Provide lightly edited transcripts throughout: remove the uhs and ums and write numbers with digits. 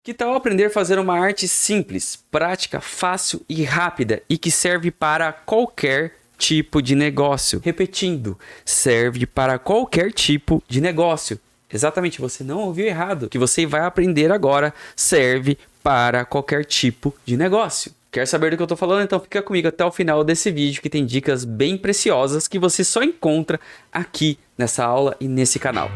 Que tal aprender a fazer uma arte simples, prática, fácil e rápida e que serve para qualquer tipo de negócio? Repetindo, serve para qualquer tipo de negócio. Exatamente, você não ouviu errado. O que você vai aprender agora serve para qualquer tipo de negócio. Quer saber do que eu tô falando? Então fica comigo até o final desse vídeo que tem dicas bem preciosas que você só encontra aqui nessa aula e nesse canal.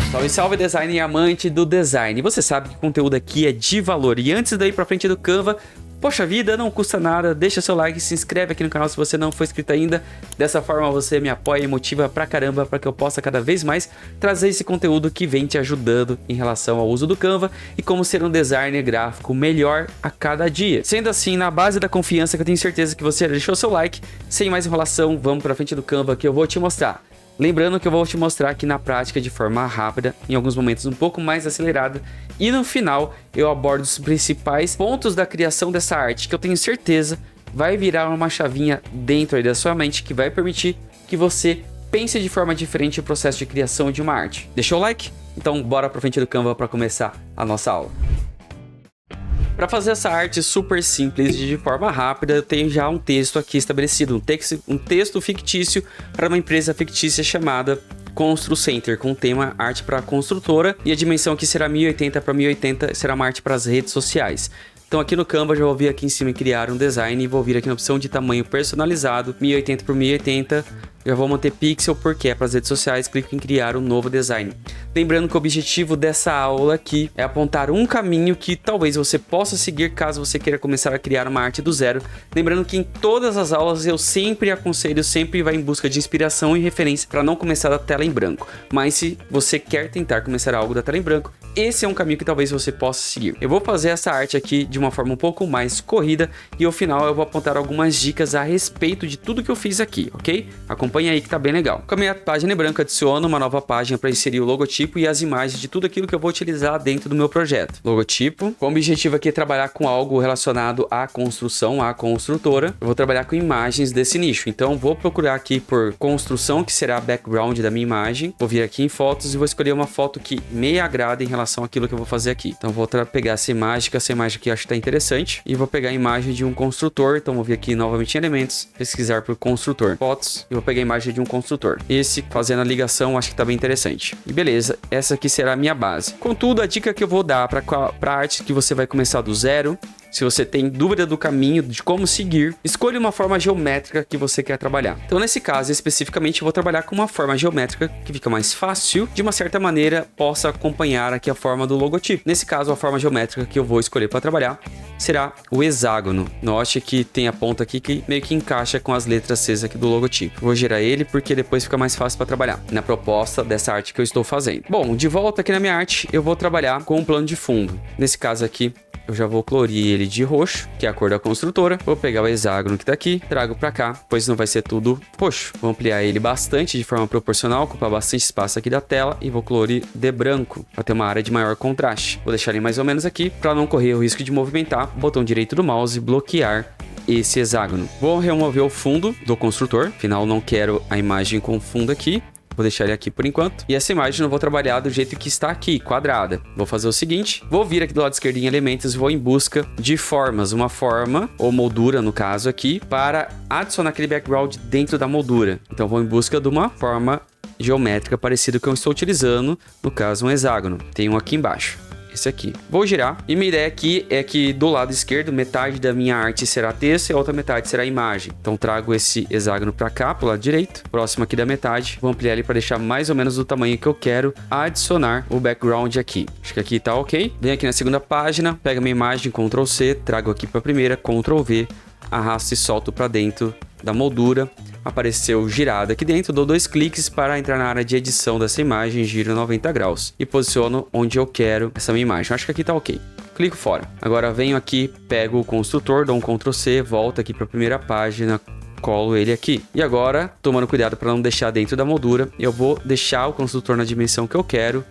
Salve, salve designer e amante do design. Você sabe que o conteúdo aqui é de valor. E antes de ir pra frente do Canva, poxa vida, não custa nada. Deixa seu like, se inscreve aqui no canal se você não for inscrito ainda. Dessa forma você me apoia e motiva pra caramba para que eu possa cada vez mais trazer esse conteúdo que vem te ajudando em relação ao uso do Canva e como ser um designer gráfico melhor a cada dia. Sendo assim, na base da confiança que eu tenho certeza que você deixou seu like, sem mais enrolação, vamos pra frente do Canva que eu vou te mostrar. Lembrando que eu vou te mostrar aqui na prática de forma rápida, em alguns momentos um pouco mais acelerada, e no final eu abordo os principais pontos da criação dessa arte, que eu tenho certeza vai virar uma chavinha dentro aí da sua mente, que vai permitir que você pense de forma diferente o processo de criação de uma arte. Deixou o like? Então bora pra frente do Canva para começar a nossa aula. Para fazer essa arte super simples e de forma rápida, eu tenho já um texto aqui estabelecido, um texto fictício para uma empresa fictícia chamada Constru Center, com o tema arte para construtora, e a dimensão aqui será 1080 para 1080, será uma arte para as redes sociais. Então aqui no Canva já vou vir aqui em cima em criar um design e vou vir aqui na opção de tamanho personalizado, 1080 por 1080, já vou manter pixel porque é para as redes sociais, clico em criar um novo design. Lembrando que o objetivo dessa aula aqui é apontar um caminho que talvez você possa seguir caso você queira começar a criar uma arte do zero. Lembrando que em todas as aulas eu sempre aconselho, sempre vai em busca de inspiração e referência para não começar da tela em branco. Mas se você quer tentar começar algo da tela em branco, esse é um caminho que talvez você possa seguir. Eu vou fazer essa arte aqui de uma forma um pouco mais corrida e ao final eu vou apontar algumas dicas a respeito de tudo que eu fiz aqui, ok? Acompanha aí que tá bem legal. Com a minha página em branco, adiciono uma nova página para inserir o logotipo e as imagens de tudo aquilo que eu vou utilizar dentro do meu projeto. Logotipo. O objetivo aqui é trabalhar com algo relacionado à construção, à construtora. Eu vou trabalhar com imagens desse nicho. Então vou procurar aqui por construção, que será a background da minha imagem. Vou vir aqui em fotos e vou escolher uma foto que me agrada em relação àquilo que eu vou fazer aqui. Então vou pegar essa imagem, que essa imagem aqui eu acho que tá interessante. E vou pegar a imagem de um construtor. Então vou vir aqui novamente em elementos, pesquisar por construtor. Fotos. E vou pegar a imagem de um construtor. Esse, fazendo a ligação, acho que tá bem interessante. E beleza, essa aqui será a minha base. Contudo, a dica que eu vou dar para arte que você vai começar do zero, se você tem dúvida do caminho, de como seguir, escolha uma forma geométrica que você quer trabalhar. Então, nesse caso, especificamente, eu vou trabalhar com uma forma geométrica que fica mais fácil, de uma certa maneira, possa acompanhar aqui a forma do logotipo. Nesse caso, a forma geométrica que eu vou escolher para trabalhar será o hexágono. Note que tem a ponta aqui que meio que encaixa com as letras C aqui do logotipo. Vou girar ele porque depois fica mais fácil para trabalhar na proposta dessa arte que eu estou fazendo. Bom, de volta aqui na minha arte, eu vou trabalhar com um plano de fundo. Nesse caso aqui, eu já vou colorir ele de roxo, que é a cor da construtora. Vou pegar o hexágono que tá aqui, trago pra cá, pois não vai ser tudo roxo. Vou ampliar ele bastante de forma proporcional, ocupar bastante espaço aqui da tela e vou colorir de branco, para ter uma área de maior contraste. Vou deixar ele mais ou menos aqui, para não correr o risco de movimentar. Botão direito do mouse, bloquear esse hexágono. Vou remover o fundo do construtor, afinal não quero a imagem com fundo aqui. Vou deixar ele aqui por enquanto. E essa imagem eu vou trabalhar do jeito que está aqui, quadrada. Vou fazer o seguinte, vou vir aqui do lado esquerdo em elementos e vou em busca de formas. Uma forma, ou moldura no caso aqui, para adicionar aquele background dentro da moldura. Então vou em busca de uma forma geométrica parecida com o que eu estou utilizando, no caso um hexágono. Tem um aqui embaixo. Esse aqui. Vou girar. E minha ideia aqui é que do lado esquerdo, metade da minha arte será texto e a outra metade será imagem. Então trago esse hexágono para cá, pro lado direito. Próximo aqui da metade. Vou ampliar ele para deixar mais ou menos do tamanho que eu quero. Adicionar o background aqui. Acho que aqui tá ok. Venho aqui na segunda página, pego minha imagem, Ctrl C, trago aqui para a primeira, Ctrl V, arrasto e solto para dentro da moldura. Apareceu girada aqui dentro, dou 2 cliques para entrar na área de edição dessa imagem, giro 90 graus e posiciono onde eu quero essa minha imagem. Acho que aqui tá ok. Clico fora. Agora venho aqui, pego o construtor, dou um Ctrl C, volto aqui para a primeira página, colo ele aqui. E agora, tomando cuidado para não deixar dentro da moldura, eu vou deixar o construtor na dimensão que eu quero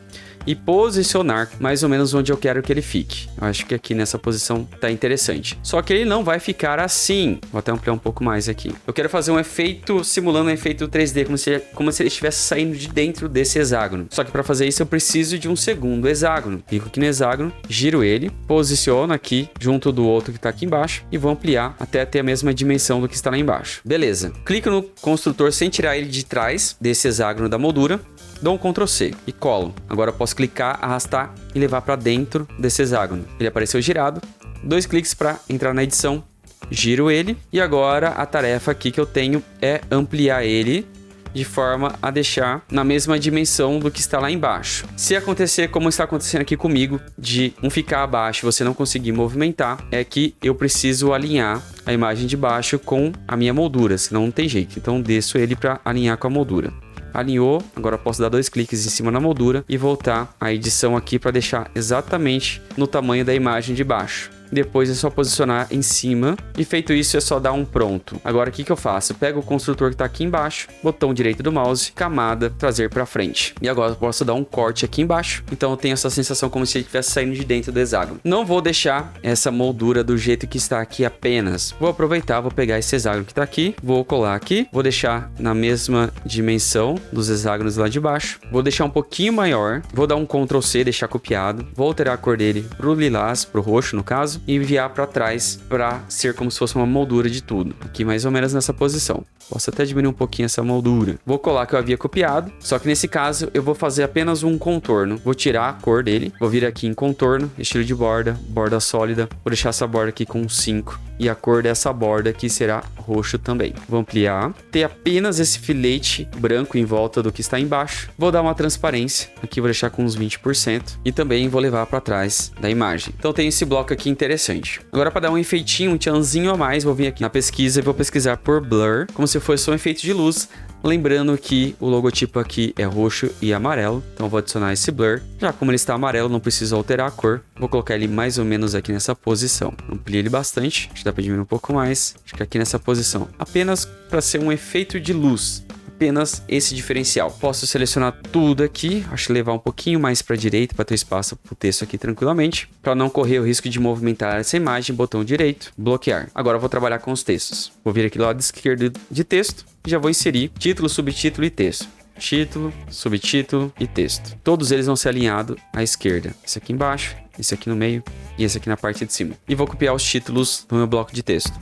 e posicionar mais ou menos onde eu quero que ele fique. Eu acho que aqui nessa posição tá interessante. Só que ele não vai ficar assim. Vou até ampliar um pouco mais aqui. Eu quero fazer um efeito simulando um efeito 3D, como se ele estivesse saindo de dentro desse hexágono. Só que para fazer isso eu preciso de um segundo hexágono. Clico aqui no hexágono, giro ele, posiciono aqui junto do outro que tá aqui embaixo e vou ampliar até ter a mesma dimensão do que está lá embaixo. Beleza. Clico no construtor sem tirar ele de trás desse hexágono da moldura. Dou um Ctrl C e colo. Agora eu posso clicar, arrastar e levar para dentro desse hexágono. Ele apareceu girado. 2 cliques para entrar na edição. Giro ele. E agora a tarefa aqui que eu tenho é ampliar ele de forma a deixar na mesma dimensão do que está lá embaixo. Se acontecer como está acontecendo aqui comigo, de um ficar abaixo e você não conseguir movimentar, é que eu preciso alinhar a imagem de baixo com a minha moldura, senão não tem jeito. Então desço ele para alinhar com a moldura. Alinhou, agora eu posso dar 2 cliques em cima na moldura e voltar a edição aqui para deixar exatamente no tamanho da imagem de baixo. Depois é só posicionar em cima e feito isso é só dar um pronto. Agora o que eu faço? Eu pego o construtor que está aqui embaixo, botão direito do mouse, camada, trazer para frente. E agora eu posso dar um corte aqui embaixo. Então eu tenho essa sensação como se ele estivesse saindo de dentro do hexágono. Não vou deixar essa moldura do jeito que está aqui apenas. Vou aproveitar, vou pegar esse hexágono que está aqui, vou colar aqui, vou deixar na mesma dimensão dos hexágonos lá de baixo. Vou deixar um pouquinho maior, vou dar um Ctrl C, deixar copiado. Vou alterar a cor dele pro lilás, pro roxo no caso. E enviar para trás para ser como se fosse uma moldura de tudo. Aqui mais ou menos nessa posição. Posso até diminuir um pouquinho essa moldura. Vou colar que eu havia copiado. Só que nesse caso eu vou fazer apenas um contorno. Vou tirar a cor dele. Vou vir aqui em contorno, estilo de borda, borda sólida. Vou deixar essa borda aqui com 5. E a cor dessa borda aqui será roxo também. Vou ampliar. Ter apenas esse filete branco em volta do que está embaixo. Vou dar uma transparência. Aqui vou deixar com uns 20%. E também vou levar para trás da imagem. Então tem esse bloco aqui interessante. Agora para dar um efeitinho, um tchanzinho a mais, vou vir aqui na pesquisa e vou pesquisar por blur. Como se fosse um efeito de luz. Lembrando que o logotipo aqui é roxo e amarelo, então vou adicionar esse blur. Já como ele está amarelo, não preciso alterar a cor. Vou colocar ele mais ou menos aqui nessa posição. Amplio ele bastante, acho que dá para diminuir um pouco mais. Acho que aqui nessa posição, apenas para ser um efeito de luz. Apenas esse diferencial. Posso selecionar tudo aqui, acho que levar um pouquinho mais para a direita para ter espaço para o texto aqui tranquilamente, para não correr o risco de movimentar essa imagem, botão direito, bloquear. Agora eu vou trabalhar com os textos. Vou vir aqui do lado esquerdo de texto e já vou inserir título, subtítulo e texto. Título, subtítulo e texto. Todos eles vão ser alinhados à esquerda. Esse aqui embaixo, esse aqui no meio e esse aqui na parte de cima. E vou copiar os títulos no meu bloco de texto.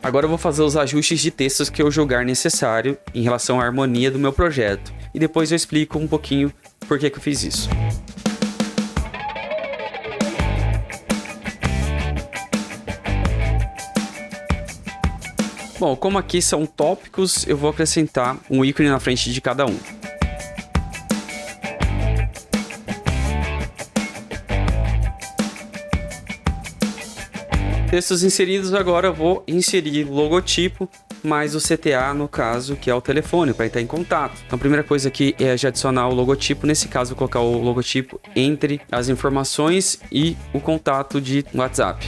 Agora eu vou fazer os ajustes de textos que eu julgar necessário em relação à harmonia do meu projeto. E depois eu explico um pouquinho por que eu fiz isso. Bom, como aqui são tópicos, eu vou acrescentar um ícone na frente de cada um. Textos inseridos, agora eu vou inserir o logotipo mais o CTA, no caso, que é o telefone, para entrar em contato. Então a primeira coisa aqui é já adicionar o logotipo. Nesse caso, eu vou colocar o logotipo entre as informações e o contato de WhatsApp.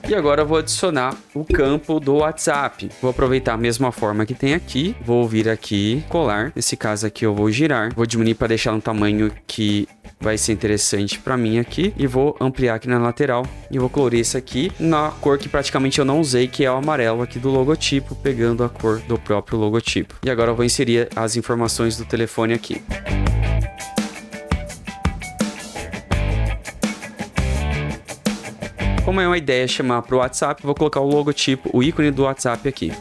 E agora eu vou adicionar o campo do WhatsApp. Vou aproveitar a mesma forma que tem aqui. Vou vir aqui, colar. Nesse caso aqui eu vou girar. Vou diminuir para deixar um tamanho que vai ser interessante para mim aqui. E vou ampliar aqui na lateral. E vou colorir isso aqui na cor que praticamente eu não usei, que é o amarelo aqui do logotipo, pegando a cor do próprio logotipo. E agora eu vou inserir as informações do telefone aqui. Como é uma ideia chamar para o WhatsApp, vou colocar o logotipo, o ícone do WhatsApp aqui.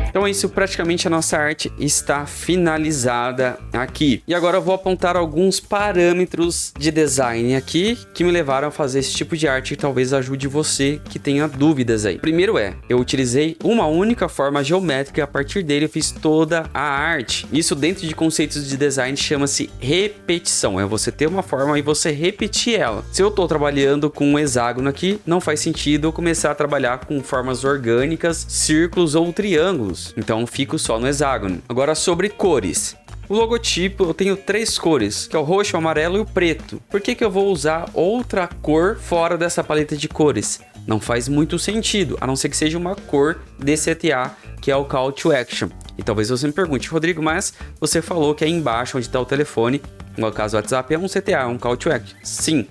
Então é isso, praticamente a nossa arte está finalizada aqui. E agora eu vou apontar alguns parâmetros de design aqui que me levaram a fazer esse tipo de arte e talvez ajude você que tenha dúvidas aí. Primeiro eu utilizei uma única forma geométrica e a partir dele eu fiz toda a arte. Isso dentro de conceitos de design chama-se repetição. É você ter uma forma e você repetir ela. Se eu estou trabalhando com um hexágono aqui, não faz sentido eu começar a trabalhar com formas orgânicas, círculos ou triângulos. Então fico só no hexágono. Agora sobre cores. O logotipo eu tenho 3 cores, que é o roxo, o amarelo e o preto. Por que eu vou usar outra cor fora dessa paleta de cores? Não faz muito sentido, a não ser que seja uma cor de CTA que é o Call to Action. E talvez você me pergunte, Rodrigo, mas você falou que aí embaixo onde está o telefone, no caso o WhatsApp, é um CTA, um Call to Action. Sim.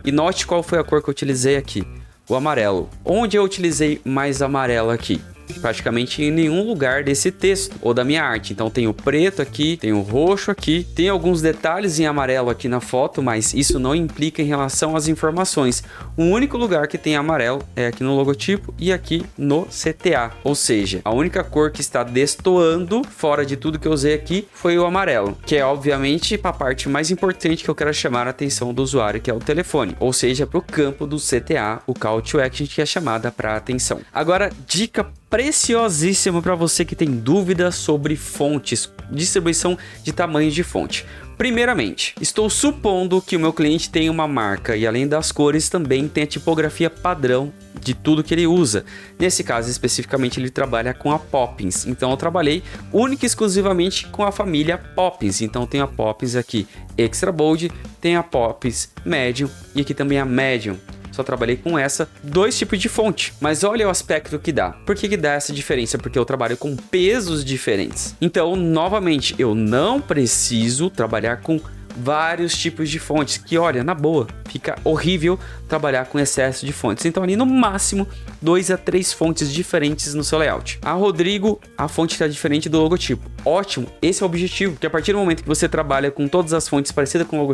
E note qual foi a cor que eu utilizei aqui. O amarelo. Onde eu utilizei mais amarelo aqui? Praticamente em nenhum lugar desse texto ou da minha arte. Então tem o preto aqui, tem o roxo aqui, tem alguns detalhes em amarelo aqui na foto, mas isso não implica em relação às informações. O único lugar que tem amarelo é aqui no logotipo e aqui no CTA. Ou seja, a única cor que está destoando fora de tudo que eu usei aqui foi o amarelo, que é obviamente a parte mais importante que eu quero chamar a atenção do usuário, que é o telefone. Ou seja, para o campo do CTA, o Call to Action, que é chamada para atenção. Agora, dica preciosíssimo para você que tem dúvidas sobre fontes, distribuição de tamanhos de fonte. Primeiramente, estou supondo que o meu cliente tem uma marca e além das cores também tem a tipografia padrão de tudo que ele usa. Nesse caso especificamente ele trabalha com a Poppins, então eu trabalhei única e exclusivamente com a família Poppins. Então tem a Poppins aqui Extra Bold, tem a Poppins Medium e aqui também a Medium. Só trabalhei com dois tipos de fonte. Mas olha o aspecto que dá. Por que dá essa diferença? Porque eu trabalho com pesos diferentes. Então, novamente, eu não preciso trabalhar com vários tipos de fontes. Que, olha, na boa, fica horrível trabalhar com excesso de fontes. Então, ali no máximo, 2 a 3 fontes diferentes no seu layout. Rodrigo, a fonte está diferente do logotipo. Ótimo, esse é o objetivo. Porque a partir do momento que você trabalha com todas as fontes parecidas com o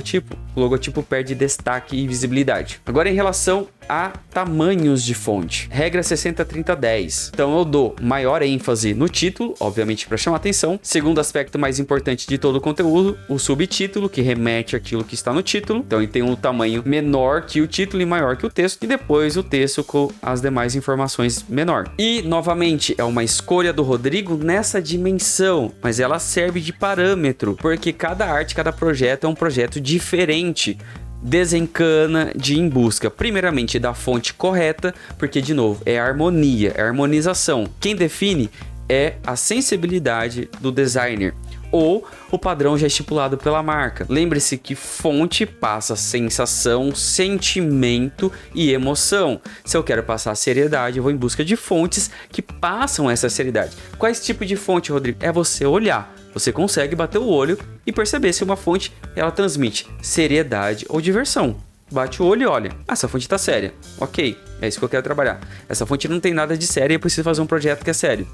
logotipo perde destaque e visibilidade. Agora, em relação a tamanhos de fonte. Regra 60-30-10. Então eu dou maior ênfase no título, obviamente para chamar atenção. Segundo aspecto mais importante de todo o conteúdo, o subtítulo, que remete àquilo que está no título. Então ele tem um tamanho menor que o título e maior que o texto. E depois o texto com as demais informações menor. E, novamente, é uma escolha do Rodrigo nessa dimensão. Mas ela serve de parâmetro, porque cada arte, cada projeto é um projeto diferente. Desencana de ir em busca, primeiramente, da fonte correta, porque, de novo, é harmonia, é harmonização. Quem define é a sensibilidade do designer ou o padrão já estipulado pela marca. Lembre-se que fonte passa sensação, sentimento e emoção. Se eu quero passar seriedade, eu vou em busca de fontes que passam essa seriedade. Quais tipos de fonte, Rodrigo? É você olhar. Você consegue bater o olho e perceber se uma fonte ela transmite seriedade ou diversão. Bate o olho e olha. Essa fonte tá séria. Ok, é isso que eu quero trabalhar. Essa fonte não tem nada de sério e eu preciso fazer um projeto que é sério.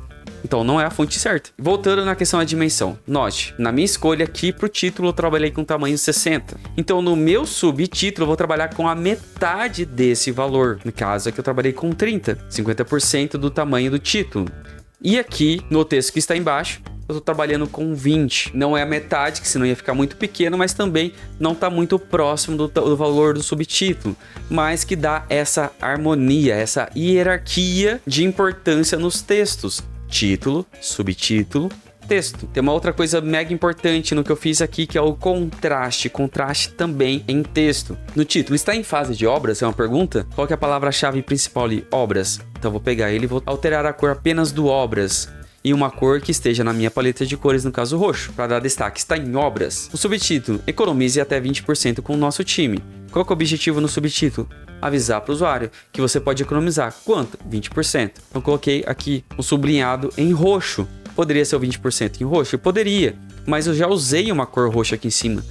Então não é a fonte certa. Voltando na questão da dimensão. Note, na minha escolha aqui pro título eu trabalhei com tamanho 60. Então no meu subtítulo eu vou trabalhar com a metade desse valor. No caso aqui eu trabalhei com 30, 50% do tamanho do título. E aqui no texto que está embaixo eu tô trabalhando com 20. Não é a metade, que senão ia ficar muito pequeno, mas também não tá muito próximo do valor do subtítulo. Mas que dá essa harmonia, essa hierarquia de importância nos textos. Título, subtítulo, texto. Tem uma outra coisa mega importante no que eu fiz aqui, que é o contraste. Contraste também em texto. No título, está em fase de obras? É uma pergunta? Qual que é a palavra-chave principal ali? Obras. Então eu vou pegar ele e vou alterar a cor apenas do obras. E uma cor que esteja na minha paleta de cores, no caso roxo, para dar destaque. Está em obras. O subtítulo, economize até 20% com o nosso time. Qual que é o objetivo no subtítulo? Avisar para o usuário que você pode economizar. Quanto? 20%. Então coloquei aqui um sublinhado em roxo. Poderia ser o 20% em roxo? Poderia, mas eu já usei uma cor roxa aqui em cima.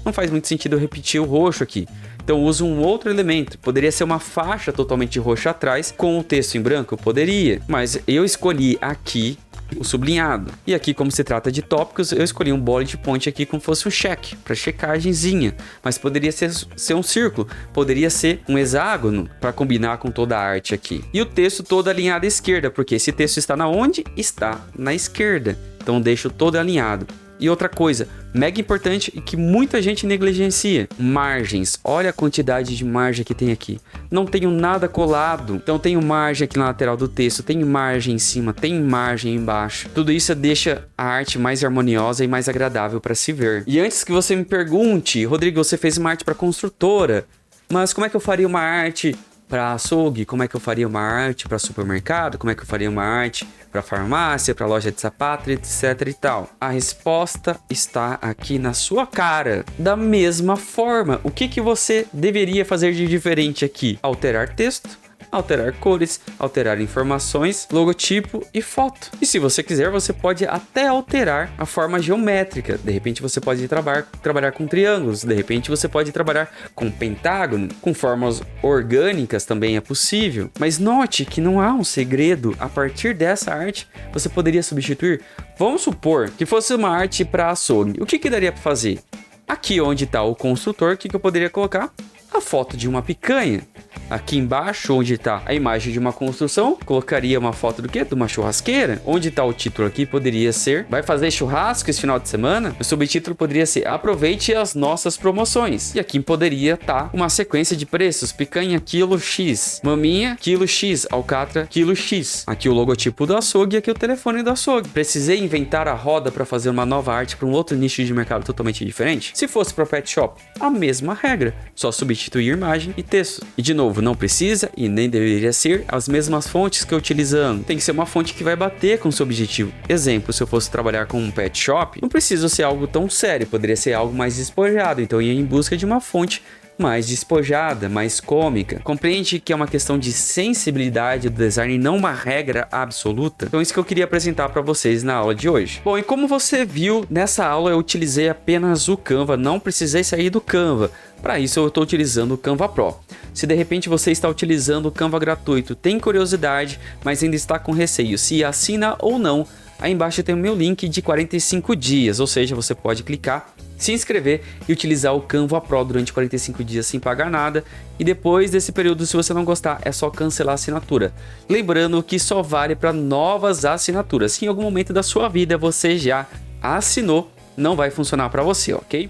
Não faz muito sentido eu repetir o roxo aqui. Então eu uso um outro elemento. Poderia ser uma faixa totalmente roxa atrás com o texto em branco? Poderia, mas eu escolhi aqui o sublinhado. E aqui, como se trata de tópicos, eu escolhi um bullet point aqui como fosse um check, para checagemzinha. Mas poderia ser um círculo, poderia ser um hexágono, para combinar com toda a arte aqui. E o texto todo alinhado à esquerda, porque esse texto está na onde? Está na esquerda. Então deixo todo alinhado. E outra coisa, mega importante e que muita gente negligencia, margens. Olha a quantidade de margem que tem aqui. Não tenho nada colado, então tenho margem aqui na lateral do texto, tem margem em cima, tem margem embaixo. Tudo isso deixa a arte mais harmoniosa e mais agradável para se ver. E antes que você me pergunte, Rodrigo, você fez uma arte para construtora, mas como é que eu faria uma arte para açougue? Como é que eu faria uma arte para supermercado? Como é que eu faria uma arte para farmácia, para loja de sapato, etc e tal? A resposta está aqui na sua cara. Da mesma forma, o que você deveria fazer de diferente aqui? Alterar texto, alterar cores, alterar informações, logotipo e foto. E se você quiser, você pode até alterar a forma geométrica. De repente você pode trabalhar com triângulos, de repente você pode trabalhar com pentágono, com formas orgânicas também é possível. Mas note que não há um segredo. A partir dessa arte, você poderia substituir. Vamos supor que fosse uma arte para açougue. O que daria para fazer? Aqui onde está o construtor, o que eu poderia colocar? A foto de uma picanha. Aqui embaixo, onde está a imagem de uma construção, colocaria uma foto do quê? De uma churrasqueira. Onde está o título aqui poderia ser: vai fazer churrasco esse final de semana? O subtítulo poderia ser: aproveite as nossas promoções. E aqui poderia estar uma sequência de preços: picanha quilo X, maminha quilo X, alcatra quilo X. Aqui o logotipo do açougue e aqui o telefone do açougue. Precisei inventar a roda para fazer uma nova arte para um outro nicho de mercado totalmente diferente? Se fosse para pet shop, a mesma regra, só substituir imagem e texto. E de novo, não precisa e nem deveria ser as mesmas fontes que eu utilizando. Tem que ser uma fonte que vai bater com o seu objetivo. Exemplo, se eu fosse trabalhar com um pet shop, não precisa ser algo tão sério, poderia ser algo mais despojado. Então eu ia em busca de uma fonte mais despojada, mais cômica. Compreende que é uma questão de sensibilidade do design e não uma regra absoluta? Então isso que eu queria apresentar para vocês na aula de hoje. Bom, e como você viu, nessa aula eu utilizei apenas o Canva, não precisei sair do Canva. Para isso eu estou utilizando o Canva Pro. Se de repente você está utilizando o Canva gratuito, tem curiosidade, mas ainda está com receio se assina ou não, aí embaixo tem o meu link de 45 dias, ou seja, você pode clicar, se inscrever e utilizar o Canva Pro durante 45 dias sem pagar nada. E depois desse período, se você não gostar, é só cancelar a assinatura. Lembrando que só vale para novas assinaturas. Se em algum momento da sua vida você já assinou, não vai funcionar para você, ok?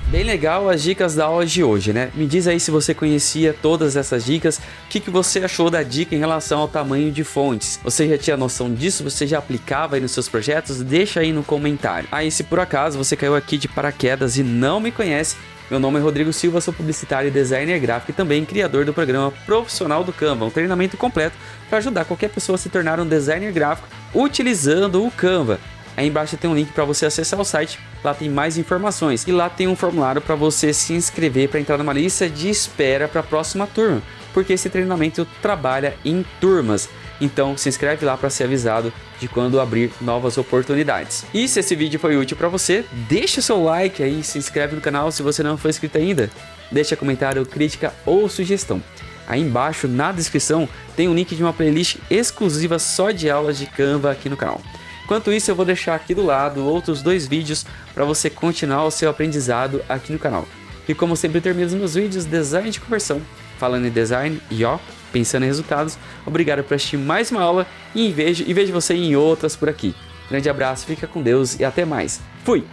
Bem legal as dicas da aula de hoje, né? Me diz aí se você conhecia todas essas dicas, o que você achou da dica em relação ao tamanho de fontes? Você já tinha noção disso? Você já aplicava aí nos seus projetos? Deixa aí no comentário. Aí se por acaso você caiu aqui de paraquedas e não me conhece, meu nome é Rodrigo Silva, sou publicitário e designer gráfico e também criador do programa Profissional do Canva, um treinamento completo para ajudar qualquer pessoa a se tornar um designer gráfico utilizando o Canva. Aí embaixo tem um link para você acessar o site, lá tem mais informações e lá tem um formulário para você se inscrever para entrar numa lista de espera para a próxima turma, porque esse treinamento trabalha em turmas. Então se inscreve lá para ser avisado de quando abrir novas oportunidades. E se esse vídeo foi útil para você, deixa seu like aí, se inscreve no canal se você não for inscrito ainda, deixa comentário, crítica ou sugestão. Aí embaixo na descrição tem um link de uma playlist exclusiva só de aulas de Canva aqui no canal. Enquanto isso, eu vou deixar aqui do lado outros 2 vídeos para você continuar o seu aprendizado aqui no canal. E como sempre termino os meus vídeos, design de conversão, falando em design e pensando em resultados. Obrigado por assistir mais uma aula e vejo você em outras por aqui. Grande abraço, fica com Deus e até mais. Fui!